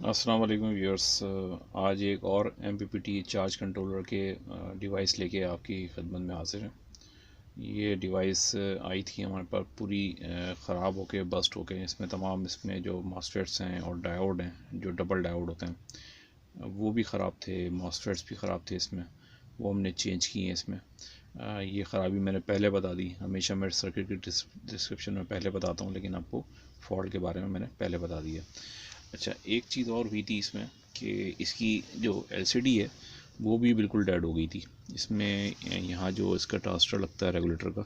अस्सलाम वालेकुम व्यूअर्स। आज एक और MPPT चार्ज कंट्रोलर के डिवाइस लेके आपकी खिदमत में हाजिर हैं। ये डिवाइस आई थी हमारे पास पूरी ख़राब होके बस्ट होके। इसमें जो मॉसफेट्स हैं और डायोड हैं, जो डबल डायोड होते हैं, वो भी ख़राब थे। मॉसफेट्स भी ख़राब थे इसमें, वो हमने चेंज किए हैं इसमें। ये ख़राबी मैंने पहले बता दी। हमेशा मैं सर्किट की डिस्क्रिप्शन में पहले बताता हूँ, लेकिन आपको फॉल्ट के बारे में मैंने पहले बता दिया। अच्छा, एक चीज़ और हुई थी इसमें कि इसकी जो LCD है वो भी बिल्कुल डेड हो गई थी। इसमें यहाँ जो इसका ट्रांजिस्टर लगता है रेगुलेटर का,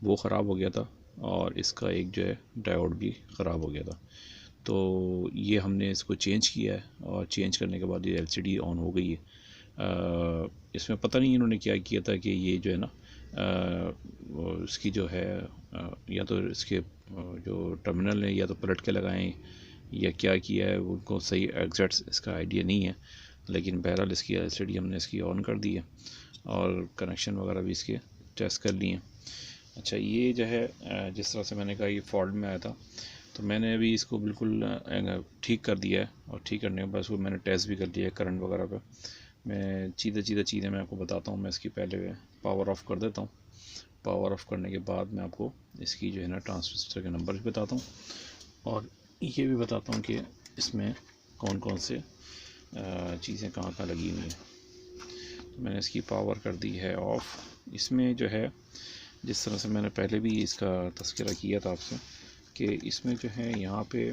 वो ख़राब हो गया था, और इसका एक जो है डायोड भी ख़राब हो गया था। तो ये हमने इसको चेंज किया है, और चेंज करने के बाद ये LCD ऑन हो गई है। इसमें पता नहीं इन्होंने क्या किया था कि ये जो है ना, इसकी जो है या तो इसके जो टर्मिनल है या तो पलट के लगाएं या क्या किया है, उनको सही एग्जैक्ट इसका आइडिया नहीं है। लेकिन बहरहाल इसकी LCD हमने इसकी ऑन कर दी है, और कनेक्शन वगैरह भी इसके टेस्ट कर लिए हैं। अच्छा, ये जो है जिस तरह से मैंने कहा ये फॉल्ट में आया था, तो मैंने अभी इसको बिल्कुल ठीक कर दिया है, और ठीक करने के बाद इसको मैंने टेस्ट भी कर लिया है करंट वगैरह पे। मैं सीधा सीधा चीज़ें मैं आपको बताता हूँ। मैं इसकी पहले पावर ऑफ़ कर देता हूँ। पावर ऑफ़ करने के बाद मैं आपको इसकी जो है ना ट्रांजिस्टर के नंबर भी बताता हूँ, और ये भी बताता हूँ कि इसमें कौन कौन से चीज़ें कहाँ कहाँ लगी हुई हैं। तो मैंने इसकी पावर कर दी है ऑफ़। इसमें जो है, जिस तरह से मैंने पहले भी इसका तज़किरा किया था आपसे, कि इसमें जो है यहाँ पे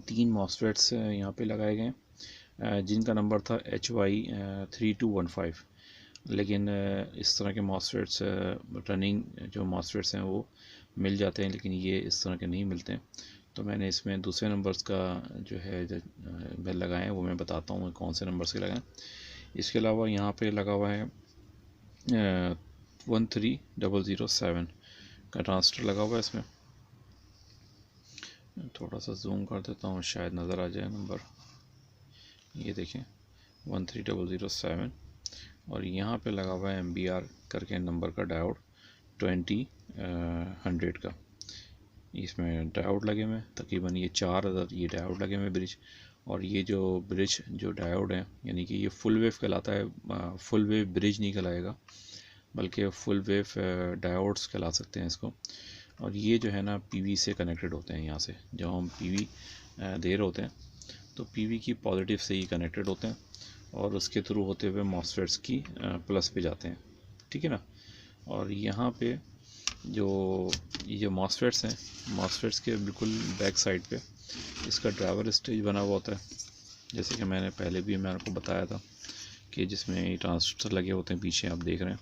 3 मॉसफेट्स यहाँ पे लगाए गए हैं, जिनका नंबर था HY3215। लेकिन इस तरह के मॉसफेट्स, रनिंग जो मॉसफेट्स हैं वो मिल जाते हैं, लेकिन ये इस तरह के नहीं मिलते हैं। तो मैंने इसमें दूसरे नंबर्स का जो है मैं लगाए हैं, वो मैं बताता हूँ मैं कौन से नंबर से लगाएं। इसके अलावा यहाँ पे लगा हुआ है 13007 का ट्रांजिस्टर लगा हुआ है इसमें। थोड़ा सा जूम कर देता हूँ, शायद नज़र आ जाए नंबर। ये देखें 13007, और यहाँ पे लगा हुआ है MBR करके नंबर का डायोड 20 100 का। इसमें डायोड लगे हुए तकरीबन ये 4000 ये डायोड लगे हुए ब्रिज। और ये जो ब्रिज जो डायोड है, यानी कि ये फुल वेव कहलाता है। फुल वेव ब्रिज नहीं कहलाएगा, बल्कि फुल वेव डायोड्स कहला सकते हैं इसको। और ये जो है ना PV से कनेक्टेड होते हैं। यहाँ से जब हम PV दे रहे होते हैं, तो PV की पॉजिटिव से ही कनेक्टेड होते हैं, और उसके थ्रू होते हुए मॉसफेट्स की प्लस पे जाते हैं। ठीक है ना। और यहाँ पे जो ये जो मॉसफेट्स हैं, मॉसफेट्स के बिल्कुल बैक साइड पे इसका ड्राइवर स्टेज बना हुआ होता है। जैसे कि मैंने पहले भी मैं आपको बताया था कि जिसमें ट्रांजिस्टर लगे होते हैं, पीछे आप देख रहे हैं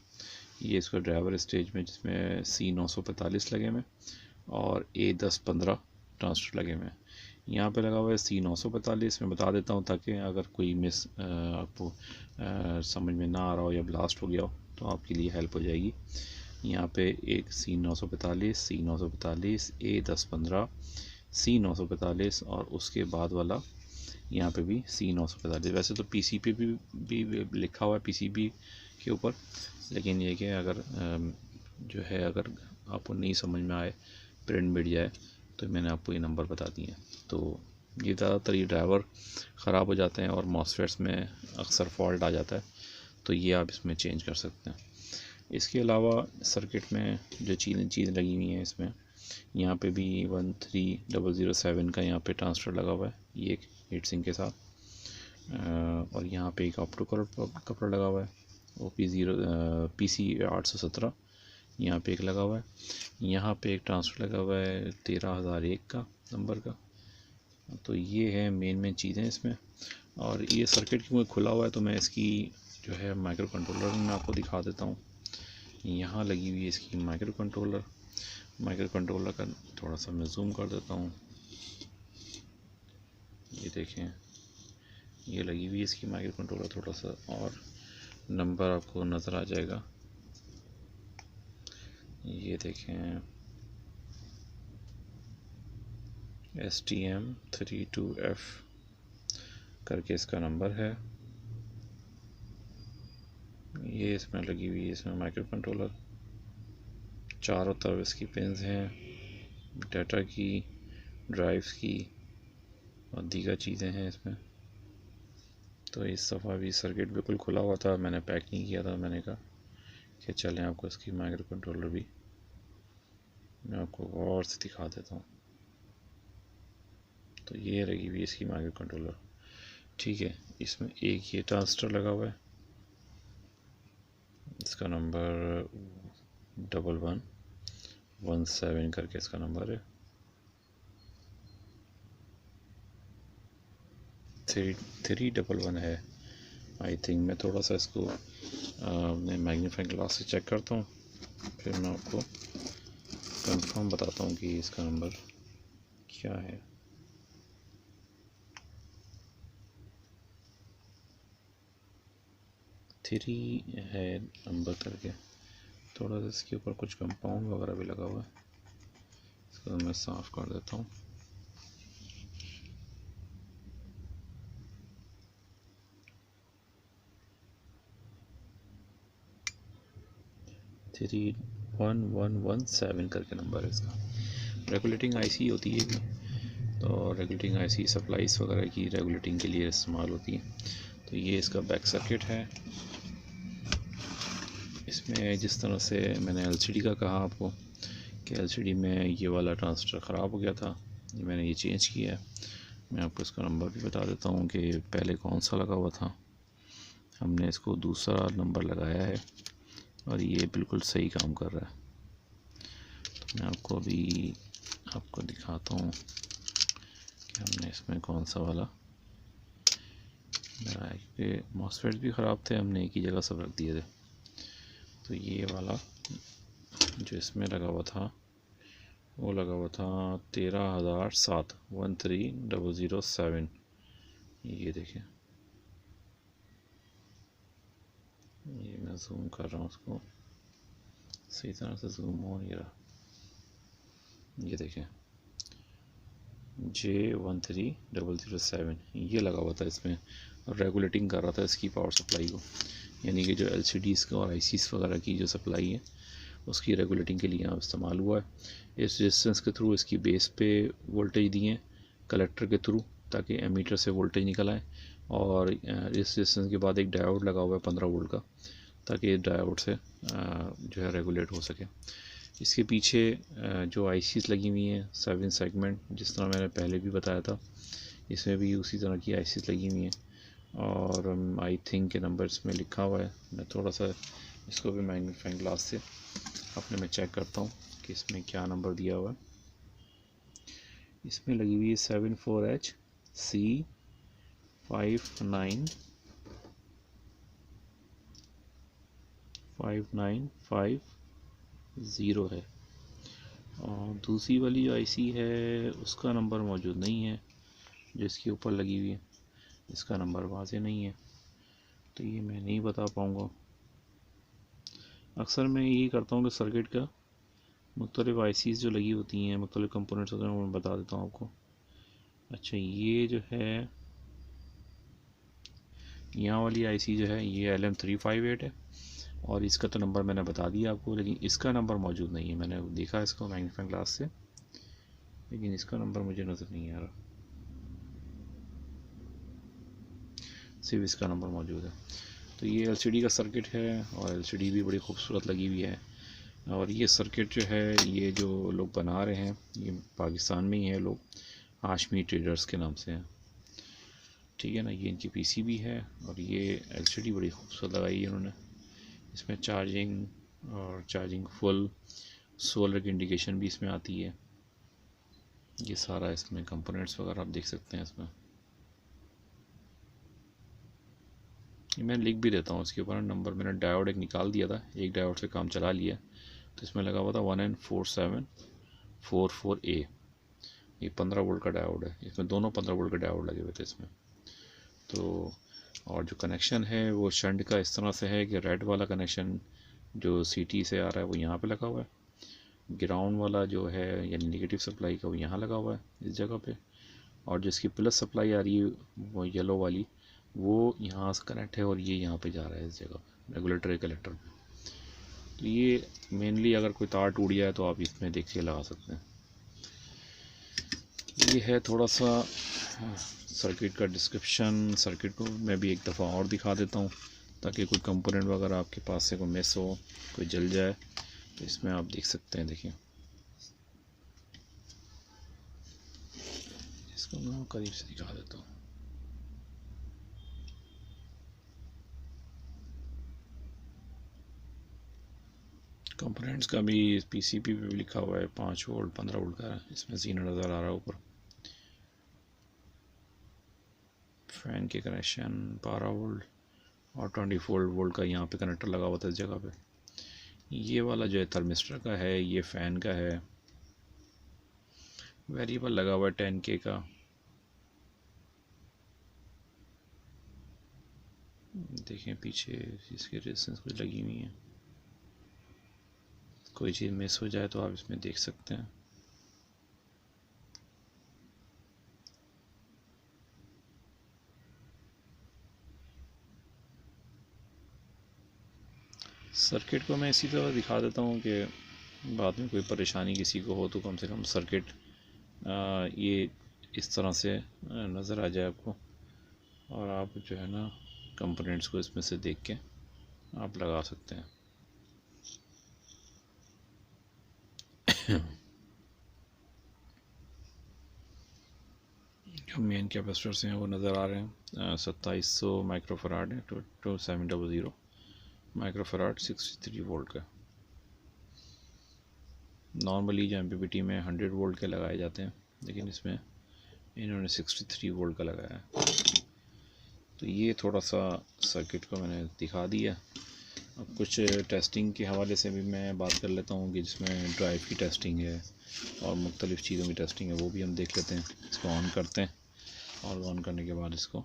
ये इसका ड्राइवर स्टेज में, जिसमें C945 लगे हुए और A1015 ट्रांजिस्टर लगे हुए हैं। यहाँ पे लगा हुआ है C945। मैं बता देता हूँ ताकि अगर कोई आपको समझ में ना आ रहा हो या ब्लास्ट हो गया हो तो आपके लिए हेल्प हो जाएगी। यहाँ पे एक C945, C945, A1015, C945, और उसके बाद वाला यहाँ पे भी C945। वैसे तो PC पे भी लिखा हुआ है, PCB के ऊपर, लेकिन ये कि अगर जो है अगर आपको नहीं समझ में आए, प्रिंट मिट जाए, तो मैंने आपको ये नंबर बता दिए। तो ये ज़्यादातर ये ड्राइवर ख़राब हो जाते हैं और मॉसफेट्स में अक्सर फॉल्ट आ जाता है, तो ये आप इसमें चेंज कर सकते हैं। इसके अलावा सर्किट में जो चीज़ें लगी हुई हैं इसमें, यहाँ पे भी 13007 का यहाँ पे ट्रांजिस्टर लगा हुआ है, ये एक हीट सिंक के साथ। और यहाँ पे एक ऑप्टो कपड़ा लगा हुआ है PC817, यहाँ पे एक लगा हुआ है। यहाँ पे एक ट्रांसफर लगा हुआ है 13001 का नंबर का। तो ये है मेन चीज़ें इसमें। और ये सर्किट क्योंकि खुला हुआ है, तो मैं इसकी जो है माइक्रो कंट्रोलर में आपको दिखा देता हूँ। यहाँ लगी हुई है इसकी माइक्रो कंट्रोलर का थोड़ा सा मैं जूम कर देता हूँ। ये देखें, ये लगी हुई है इसकी माइक्रो कंट्रोलर। थोड़ा सा और नंबर आपको नज़र आ जाएगा। ये देखें STM32F करके इसका नंबर है। ये इसमें लगी हुई है, इसमें माइक्रो कंट्रोलर। चारों तरफ इसकी पिन्स हैं, डाटा की, ड्राइव्स की, और दीगर चीज़ें हैं इसमें। तो इस दफ़ा भी सर्किट बिल्कुल खुला हुआ था, मैंने पैक नहीं किया था। मैंने कहा कि चलें आपको इसकी माइक्रो कंट्रोलर भी मैं आपको गौर से दिखा देता हूँ। तो ये लगी हुई इसकी माइक्रो कंट्रोलर, ठीक है। इसमें एक ये ट्रांजिस्टर लगा हुआ है, इसका नंबर 1117 करके इसका नंबर है। 311 है आई थिंक। मैं थोड़ा सा इसको अपने मैग्नीफाइंग ग्लास से चेक करता हूँ, फिर मैं आपको कंफर्म बताता हूँ कि इसका नंबर क्या है। थ्री है नंबर करके, थोड़ा सा इसके ऊपर कुछ कंपाउंड वगैरह भी लगा हुआ है, इसको मैं साफ़ कर देता हूँ। थ्री 1117 करके नंबर है इसका। रेगुलेटिंग आईसी होती है, तो रेगुलेटिंग आईसी सप्लाईज वगैरह की रेगुलेटिंग के लिए इस्तेमाल होती है। तो ये इसका बैक सर्किट है। इसमें जिस तरह से मैंने एलसीडी का कहा आपको कि एलसीडी में ये वाला ट्रांजिस्टर ख़राब हो गया था, ये मैंने ये चेंज किया है। मैं आपको इसका नंबर भी बता देता हूँ कि पहले कौन सा लगा हुआ था। हमने इसको दूसरा नंबर लगाया है और ये बिल्कुल सही काम कर रहा है। तो मैं आपको अभी आपको दिखाता हूँ कि हमने इसमें कौन सा वाला लगाया, क्योंकि मॉसफेट भी ख़राब थे, हमने एक ही जगह सब रख दिए थे। तो ये वाला जो इसमें लगा हुआ था वो लगा हुआ था 13,007 13007। ये देखिए, ये मैं जूम कर रहा हूँ, उसको सही तरह से जूम हो नहीं रहा। ये देखें J13007 ये लगा हुआ था इसमें, और रेगुलेटिंग कर रहा था इसकी पावर सप्लाई को, यानी कि जो LCDs का और ICs वगैरह की जो सप्लाई है उसकी रेगुलेटिंग के लिए यहाँ इस्तेमाल हुआ है। इस रेजिस्टेंस के थ्रू इसकी बेस पे वोल्टेज दिए कलेक्टर के थ्रू, ताकि एमीटर से वोल्टेज निकल आए, और इस रेजिस्टेंस के बाद एक डायोड लगा हुआ है 15 वोल्ट का, ताकि डायोड से जो है रेगुलेट हो सके। इसके पीछे जो आईसीज लगी हुई हैं 7 सेगमेंट, जिस तरह मैंने पहले भी बताया था, इसमें भी उसी तरह की आईसीज लगी हुई हैं, और आई थिंक के नंबर इसमें लिखा हुआ है। मैं थोड़ा सा इसको भी मैग्नीफाइंग ग्लास से अपने में चेक करता हूँ कि इसमें क्या नंबर दिया हुआ है। इसमें लगी हुई है 74HC5950 है, और दूसरी वाली जो आईसी है उसका नंबर मौजूद नहीं है जो इसके ऊपर लगी हुई है, इसका नंबर वाज़ेह नहीं है, तो ये मैं नहीं बता पाऊँगा। अक्सर मैं यही करता हूँ कि सर्किट का मुख्तलिफ आईसीज़ जो लगी होती हैं, मुख्तलिफ कंपोनेंट्स होते हैं, वो मैं बता देता हूँ आपको। अच्छा, ये जो है यहाँ वाली आईसी जो है ये LM358 है, और इसका तो नंबर मैंने बता दिया आपको, लेकिन इसका नंबर मौजूद नहीं है। मैंने देखा इसको मैग्नीफाइंग ग्लास से, लेकिन इसका नंबर मुझे नज़र नहीं आ रहा, सिर्फ इसका नंबर मौजूद है। तो ये LCD का सर्किट है, और LCD भी बड़ी खूबसूरत लगी हुई है। और ये सर्किट जो है, ये जो लोग बना रहे हैं ये पाकिस्तान में ही है, लोग हाशमी ट्रेडर्स के नाम से हैं, ठीक है ना। ये इनकी PCB है, और ये LCD बड़ी खूबसूरत लगाई है उन्होंने। इसमें चार्जिंग और चार्जिंग फुल सोलर की इंडिकेशन भी इसमें आती है। ये सारा इसमें कंपोनेंट्स वगैरह आप देख सकते हैं इसमें। ये मैं लिख भी देता हूँ इसके ऊपर नंबर, मैंने डायोड एक निकाल दिया था, एक डायोड से काम चला लिया, तो इसमें लगा हुआ था 1N4744A। ये 15 वोल्ट का डायोड है, इसमें दोनों 15 वोल्ट के डायोड लगे हुए थे इसमें। तो और जो कनेक्शन है वो शंट का इस तरह से है कि रेड वाला कनेक्शन जो CT से आ रहा है वो यहाँ पे लगा हुआ है, ग्राउंड वाला जो है यानी नेगेटिव सप्लाई का वो यहाँ लगा हुआ है इस जगह पे, और जिसकी प्लस सप्लाई आ रही है वो येलो वाली वो यहाँ से कनेक्ट है, और ये यहाँ पे जा रहा है इस जगह रेगुलेटरी कलेक्टर पे। तो ये मेनली अगर कोई तार टूट जाए तो आप इसमें देख के लगा सकते हैं। ये है थोड़ा सा सर्किट का डिस्क्रिप्शन सर्किट को मैं भी एक दफ़ा और दिखा देता हूँ, ताकि कोई कंपोनेंट वगैरह आपके पास से कोई मिस हो, कोई जल जाए तो इसमें आप देख सकते हैं। देखिए इसको मैं करीब से दिखा देता हूँ। कंपोनेंट्स का भी पीसीबी पे भी लिखा हुआ है 5 वोल्ट 15 वोल्ट का, इसमें जीरो नज़र आ रहा है ऊपर। फैन के कनेक्शन 12 वोल्ट और 24 वोल्ट का यहाँ पे कनेक्टर लगा हुआ था इस जगह पे। ये वाला जो है थर्मिस्टर का है, ये फ़ैन का है। वेरिएबल लगा हुआ है 10K का। देखें पीछे इसके रेजिस्टेंस कुछ लगी हुई है, कोई चीज़ मिस हो जाए तो आप इसमें देख सकते हैं। सर्किट को मैं इसी तरह दिखा देता हूँ कि बाद में कोई परेशानी किसी को हो तो कम से कम सर्किट ये इस तरह से नज़र आ जाए आपको, और आप जो है ना कंपोनेंट्स को इसमें से देख के आप लगा सकते हैं। जो मेन कैपेसिटर्स हैं वो नज़र आ रहे हैं। 2700 माइक्रोफराड है, 2700 माइक्रोफराड 63 वोल्ट का। नॉर्मली जो एमपीपीटी में 100 वोल्ट के लगाए जाते हैं, लेकिन इसमें इन्होंने 63 वोल्ट का लगाया है। तो ये थोड़ा सा सर्किट को मैंने दिखा दिया। अब कुछ टेस्टिंग के हवाले से भी मैं बात कर लेता हूँ कि जिसमें ड्राइव की टेस्टिंग है और मुख्तलिफ़ चीज़ों की टेस्टिंग है, वो भी हम देख लेते हैं। इसको ऑन करते हैं और ऑन करने के बाद इसको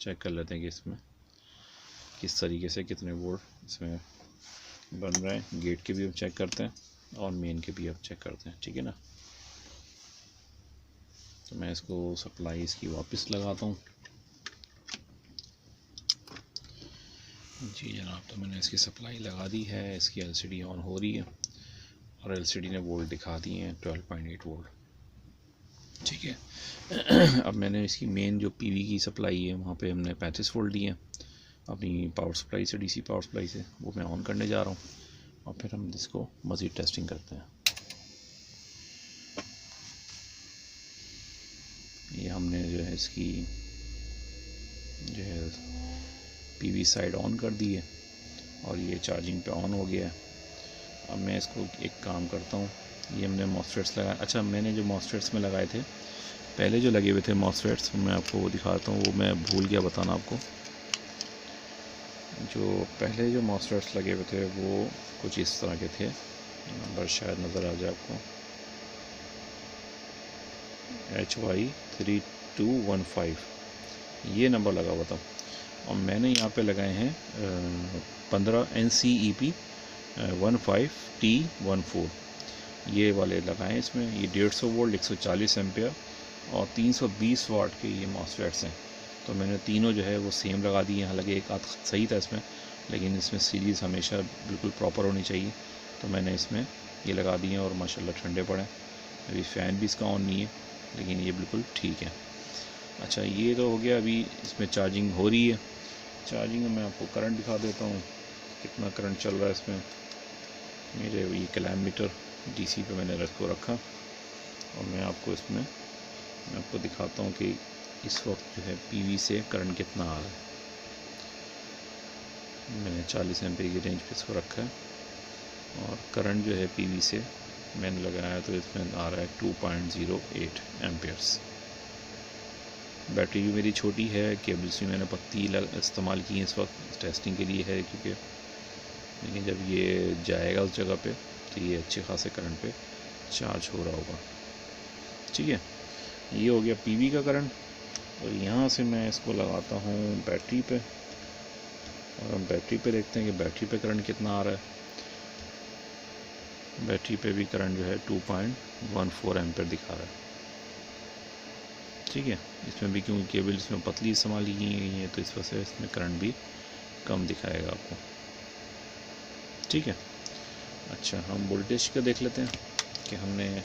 चेक कर लेते हैं कि इसमें किस तरीके से कितने वोल्ट इसमें बन रहे हैं। गेट के भी हम चेक करते हैं और मेन के भी हम चेक करते हैं, ठीक है ना। तो मैं इसको सप्लाई इसकी वापस लगाता हूँ। जी जनाब, तो मैंने इसकी सप्लाई लगा दी है। इसकी एलसीडी ऑन हो रही है और एलसीडी ने वोल्ट दिखा दिए हैं 12.8 वोल्ट, ठीक है। अब मैंने इसकी मेन जो पीवी की सप्लाई है वहाँ पे हमने 35 वोल्ट दिए हैं अपनी पावर सप्लाई से, डीसी पावर सप्लाई से। वो मैं ऑन करने जा रहा हूँ और फिर हम इसको मज़ीद टेस्टिंग करते हैं। ये हमने जो है इसकी जो है पीवी साइड ऑन कर दी है और ये चार्जिंग पे ऑन हो गया है। अब मैं इसको एक काम करता हूँ, ये हमने मॉसफेट्स लगाए। अच्छा, मैंने जो मॉसफेट्स में लगाए थे पहले जो लगे हुए थे मॉसफेट्स, मैं आपको वो दिखाता हूँ। वो मैं भूल गया बताना आपको। जो पहले जो मॉसफेट्स लगे हुए थे वो कुछ इस तरह के थे, नंबर शायद नज़र आ जाए आपको, HY3215 ये नंबर लगा हुआ था। और मैंने यहाँ पे लगाए हैं 15 NCEP 15T14 ये वाले लगाए हैं इसमें। ये 150 वोल्ट 140 एम्पेयर और 320 वाट के ये मॉसफेट्स हैं। तो मैंने तीनों जो है वो सेम लगा दिए। हालांकि एक आध सही था इसमें, लेकिन इसमें सीरीज़ हमेशा बिल्कुल प्रॉपर होनी चाहिए, तो मैंने इसमें ये लगा दिए और माशाल्लाह ठंडे पड़े। अभी फ़ैन भी इसका ऑन नहीं है, लेकिन ये बिल्कुल ठीक है। अच्छा, ये तो हो गया। अभी इसमें चार्जिंग हो रही है। चार्जिंग में मैं आपको करंट दिखा देता हूँ, कितना करंट चल रहा है इसमें। मेरे ये क्लैम्प मीटर डीसी पे मैंने इसको रखा और मैं आपको दिखाता हूँ कि इस वक्त जो है पीवी से करंट कितना आ रहा है। मैंने 40 एम्पीयर की रेंज पे इसको रखा है और करंट जो है पीवी से मैंने लगाया तो इसमें आ रहा है 2.08 एम्पियर्स। बैटरी भी मेरी छोटी है, केबल्स भी मैंने पत्ती इस्तेमाल की है इस वक्त टेस्टिंग के लिए है, क्योंकि लेकिन जब ये जाएगा उस जगह पे तो ये अच्छे खासे करंट पे चार्ज हो रहा होगा, ठीक है। ये हो गया पीवी का करंट। और यहाँ से मैं इसको लगाता हूँ बैटरी पे और हम बैटरी पे देखते हैं कि बैटरी पे करंट कितना आ रहा है। बैटरी पे भी करंट जो है 2.14 एम्पेयर दिखा रहा है, ठीक है। इसमें भी क्योंकि केबल इसमें पतली इस्तेमाल की गई है तो इस वजह से इसमें करंट भी कम दिखाएगा आपको, ठीक है। अच्छा, हम वोल्टेज का देख लेते हैं कि हमने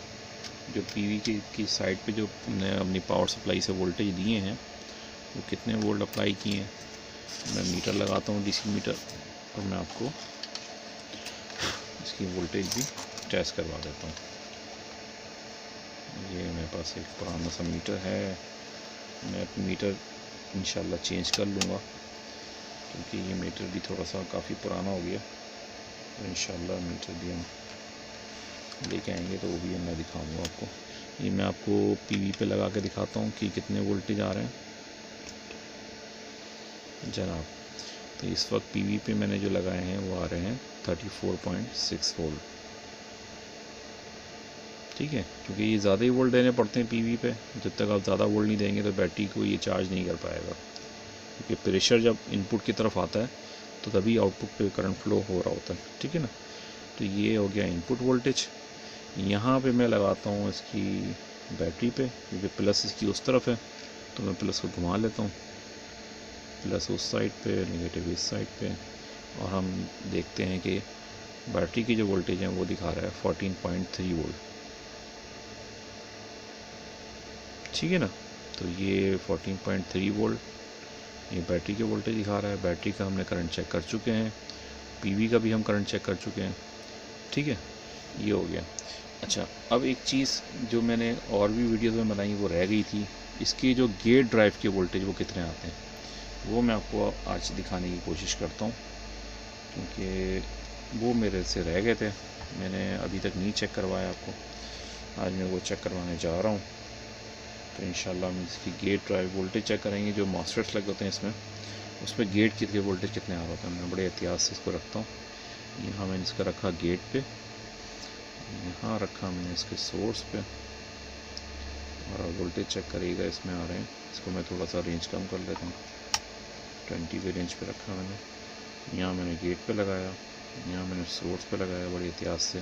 जो पीवी की साइड पे जो हमने अपनी पावर सप्लाई से वोल्टेज दिए हैं वो कितने वोल्ट अप्लाई किए हैं। मैं मीटर लगाता हूँ डीसी मीटर, और मैं आपको इसकी वोल्टेज भी टेस्ट करवा देता हूँ। ये मेरे पास एक पुराना सा मीटर है, मैं मीटर इंशाल्लाह चेंज कर लूँगा क्योंकि ये मीटर भी थोड़ा सा काफ़ी पुराना हो गया। तो इंशाल्लाह मीटर भी हम लेके आएंगे तो वो भी मैं दिखाऊंगा आपको। ये मैं आपको पीवी पे लगा के दिखाता हूँ कि कितने वोल्टेज आ रहे हैं जनाब। तो इस वक्त पीवी पे मैंने जो लगाए हैं वो आ रहे हैं 34.6 वोल्ट। ठीक है, क्योंकि ये ज़्यादा ही वोल्ट देने पड़ते हैं पीवी पे। जब तक आप ज़्यादा वोल्ट नहीं देंगे तो बैटरी को ये चार्ज नहीं कर पाएगा, क्योंकि प्रेशर जब इनपुट की तरफ आता है तो तभी आउटपुट पे करंट फ्लो हो रहा होता है। ठीक है ना। तो ये हो गया इनपुट वोल्टेज। यहाँ पे मैं लगाता हूँ इसकी बैटरी पे, क्योंकि प्लस इसकी उस तरफ है तो मैं प्लस को घुमा लेता हूँ, प्लस उस साइड पे, नेगेटिव इस साइड पे, और हम देखते हैं कि बैटरी की जो वोल्टेज है वो दिखा रहा है 14.3 वोल्ट। ठीक है ना। तो ये 14.3 वोल्ट ये बैटरी की वोल्टेज दिखा रहा है। बैटरी का हमने करंट चेक कर चुके हैं, पीवी का भी हम करंट चेक कर चुके हैं। ठीक है, ये हो गया। अच्छा, अब एक चीज़ जो मैंने और भी वीडियोज़ में बनाई वो रह गई थी, इसके जो गेट ड्राइव के वोल्टेज वो कितने आते हैं वो मैं आपको आज दिखाने की कोशिश करता हूँ, क्योंकि वो मेरे से रह गए थे, मैंने अभी तक नहीं चेक करवाया आपको। आज मैं वो चेक करवाने जा रहा हूँ। तो इंशाल्लाह हम इसकी गेट ड्राइव वोल्टेज चेक करेंगे। जो मॉसफेट्स लगे होते हैं इसमें, उस पर गेट के वोल्टेज कितने आ रहे होते हैं। मैं बड़े एहतियात से इसको रखता हूँ। यहाँ मैंने इसका रखा गेट पे, यहाँ रखा मैंने इसके सोर्स पे, और वोल्टेज चेक करिएगा इसमें आ रहे हैं। इसको मैं थोड़ा सा रेंज कम कर लेता हूँ, 20 के रेंज पे रखा मैंने। यहाँ मैंने गेट पे लगाया, यहाँ मैंने सोर्स पे लगाया बड़ी एहतियात से,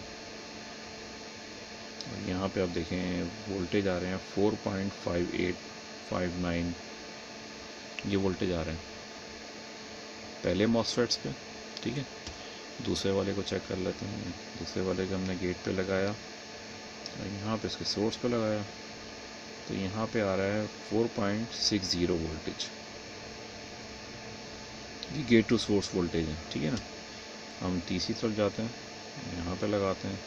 और यहाँ पे आप देखें वोल्टेज आ रहे हैं 4.5859 ये वोल्टेज आ रहे हैं पहले मॉसफेट्स पे। ठीक है, दूसरे वाले को चेक कर लेते हैं। दूसरे वाले को हमने गेट पे लगाया और यहाँ पे इसके सोर्स पे लगाया, तो यहाँ पे आ रहा है 4.60 वोल्टेज। ये गेट टू सोर्स वोल्टेज है। ठीक है ना। हम तीसरी तरफ जाते हैं, यहाँ पे लगाते हैं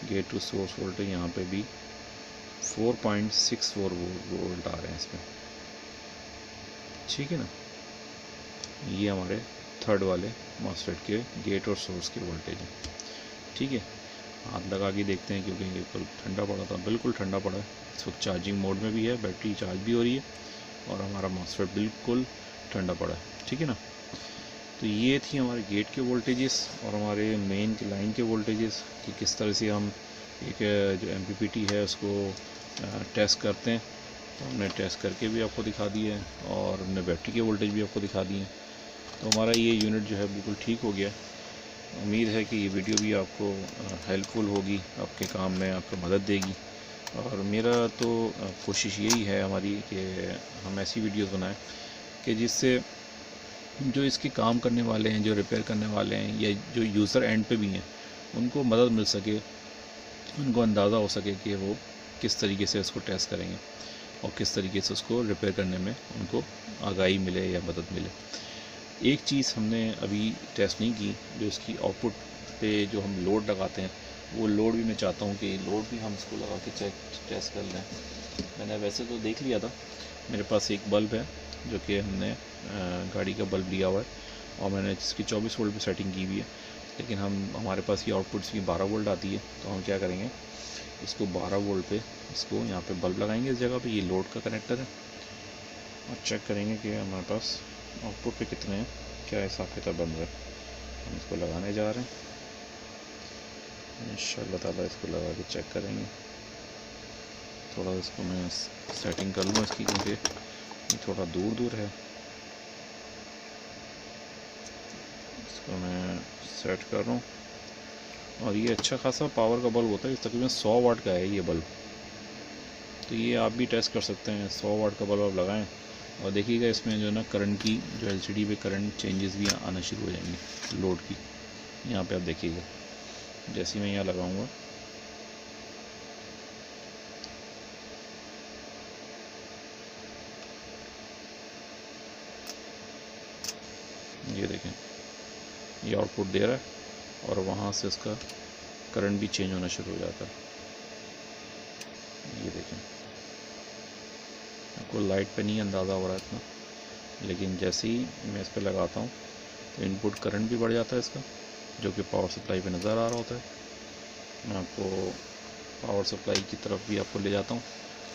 गेट टू सोर्स वोल्टेज, यहाँ पे भी 4.64 वोल्ट आ रहे हैं इसमें। ठीक है ना। ये हमारे थर्ड वाले मॉसफेट के गेट और सोर्स के वोल्टेज हैं। ठीक है, हाथ लगा के देखते हैं क्योंकि ये कल ठंडा पड़ा था, बिल्कुल ठंडा पड़ा है। इस वक्त चार्जिंग मोड में भी है, बैटरी चार्ज भी हो रही है और हमारा मॉसफेट बिल्कुल ठंडा पड़ा है। ठीक है ना। तो ये थी हमारे गेट के वोल्टेजेस और हमारे मेन के लाइन के वोल्टेजेस कि किस तरह से हम एक जो MPPT है उसको टेस्ट करते हैं। तो हमने टेस्ट करके भी आपको दिखा दिए हैं और हमने बैटरी के वोल्टेज भी आपको दिखा दिए हैं। तो हमारा ये यूनिट जो है बिल्कुल ठीक हो गया। उम्मीद है कि ये वीडियो भी आपको हेल्पफुल होगी, आपके काम में आपको मदद देगी। और मेरा तो कोशिश यही है हमारी कि हम ऐसी वीडियोस बनाएं कि जिससे जो इसके काम करने वाले हैं, जो रिपेयर करने वाले हैं या जो यूज़र एंड पे भी हैं, उनको मदद मिल सके, उनको अंदाज़ा हो सके कि वो किस तरीके से उसको टेस्ट करेंगे और किस तरीके से उसको रिपेयर करने में उनको आगाही मिले या मदद मिले। एक चीज़ हमने अभी टेस्ट नहीं की, जो इसकी आउटपुट पे जो हम लोड लगाते हैं वो लोड भी मैं चाहता हूँ कि लोड भी हम इसको लगा के टेस्ट कर लें। मैंने वैसे तो देख लिया था, मेरे पास एक बल्ब है जो कि हमने गाड़ी का बल्ब लिया हुआ है और मैंने इसकी 24 वोल्ट पे सेटिंग की हुई है, लेकिन हमारे पास ये आउटपुट इसकी 12 वोल्ट आती है। तो हम क्या करेंगे, इसको 12 वोल्ट पे इसको यहाँ पे बल्ब लगाएंगे इस जगह पे, ये लोड का कनेक्टर है, और चेक करेंगे कि हमारे पास आउटपुट पे कितने हैं, क्या हिसाब किताब बन रहा है। हम इसको लगाने जा रहे हैं, इंशाल्लाह ताला इसको लगा के चेक करेंगे। थोड़ा इसको मैं सेटिंग कर लूँ इसकी, क्योंकि ये थोड़ा दूर है। इसको मैं सेट कर रहा हूँ और ये अच्छा खासा पावर का बल्ब होता है, तकरीबन 100 वाट का है ये बल्ब। तो ये आप भी टेस्ट कर सकते हैं, 100 वाट का बल्ब आप लगाएं और देखिएगा इसमें जो ना करंट की जो LCD पे करंट चेंजेस भी आना शुरू हो जाएंगे लोड की। यहाँ पे आप देखिएगा, जैसे मैं यहाँ लगाऊंगा ये देखें, ये आउटपुट दे रहा है और वहाँ से उसका करंट भी चेंज होना शुरू हो जाता है। ये देखें, आपको लाइट पे नहीं अंदाज़ा हो रहा है इतना, लेकिन जैसे ही मैं इस पर लगाता हूँ तो इनपुट करंट भी बढ़ जाता है इसका, जो कि पावर सप्लाई पे नज़र आ रहा होता है। मैं आपको पावर सप्लाई की तरफ भी आपको ले जाता हूँ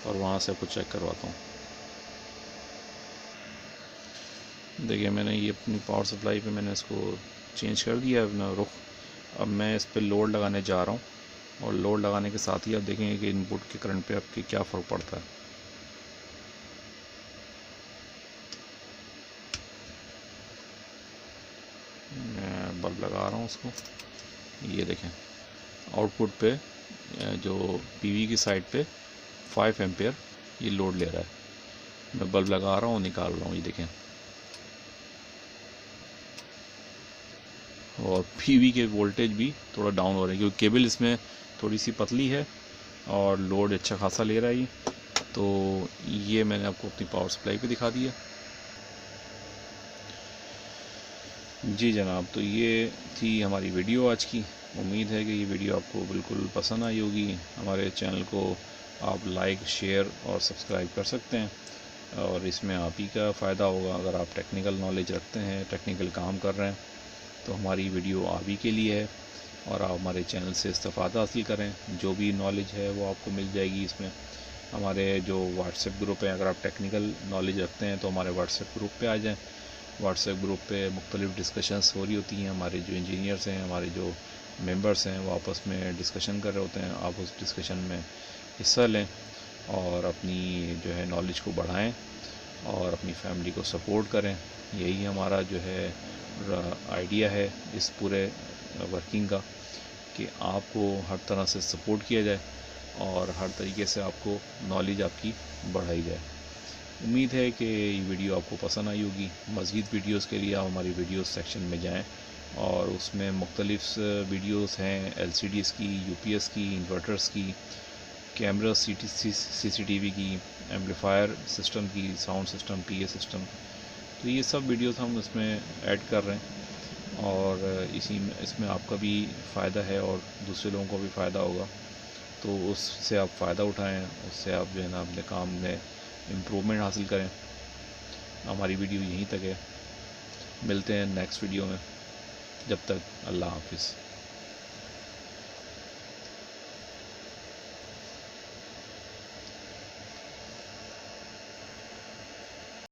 और वहाँ से आपको चेक करवाता हूँ। देखिए, मैंने ये अपनी पावर सप्लाई पे मैंने इसको चेंज कर दिया है अपना रुख। अब मैं इस पर लोड लगाने जा रहा हूँ और लोड लगाने के साथ ही आप देखेंगे कि इनपुट के करंट पे आपके क्या फ़र्क पड़ता है। मैं बल्ब लगा रहा हूँ उसको, ये देखें आउटपुट पे जो पीवी की साइड पे 5 एम्पेयर ये लोड ले रहा है। मैं बल्ब लगा रहा हूँ, निकाल रहा हूँ, ये देखें, और पीवी के वोल्टेज भी थोड़ा डाउन हो रहे हैं क्योंकि केबल इसमें थोड़ी सी पतली है और लोड अच्छा खासा ले रहा है। तो ये मैंने आपको अपनी पावर सप्लाई पे दिखा दिया। जी जनाब, तो ये थी हमारी वीडियो आज की। उम्मीद है कि ये वीडियो आपको बिल्कुल पसंद आई होगी। हमारे चैनल को आप लाइक, शेयर और सब्सक्राइब कर सकते हैं और इसमें आप ही का फ़ायदा होगा। अगर आप टेक्निकल नॉलेज रखते हैं, टेक्निकल काम कर रहे हैं, तो हमारी वीडियो आप ही के लिए है और आप हमारे चैनल से इस्तेफ़ादा हासिल करें। जो भी नॉलेज है वो आपको मिल जाएगी इसमें। हमारे जो व्हाट्सएप ग्रुप है, अगर आप टेक्निकल नॉलेज रखते हैं तो हमारे व्हाट्सएप ग्रुप पे आ जाएं। व्हाट्सएप ग्रुप पे मुख्तलिफ़ डिस्कशंस हो रही होती हैं। हमारे जो इंजीनियर्स हैं, हमारे जो मेंबर्स हैं, वो आपस में डिस्कशन कर रहे होते हैं। आप उस डिस्कशन में हिस्सा लें और अपनी जो है नॉलेज को बढ़ाएं और अपनी फैमिली को सपोर्ट करें। यही हमारा जो है आइडिया है इस पूरे वर्किंग का, कि आपको हर तरह से सपोर्ट किया जाए और हर तरीके से आपको नॉलेज आपकी बढ़ाई जाए। उम्मीद है कि ये वीडियो आपको पसंद आई होगी। मज़ीद वीडियोस के लिए आप हमारी वीडियोस सेक्शन में जाएं और उसमें मुख्तलिफ़ वीडियोस हैं LCDs की, UPS की, इन्वर्टर्स की, कैमरा CCTV की, एम्पलीफायर सिस्टम की, साउंड सिस्टम, PA सिस्टम। तो ये सब वीडियोस हम इसमें ऐड कर रहे हैं और इसमें आपका भी फ़ायदा है और दूसरे लोगों को भी फ़ायदा होगा। तो उससे आप फ़ायदा उठाएं, उससे आप जो है ना अपने काम में इम्प्रूवमेंट हासिल करें। हमारी वीडियो यहीं तक है, मिलते हैं नेक्स्ट वीडियो में। जब तक अल्लाह हाफिज़।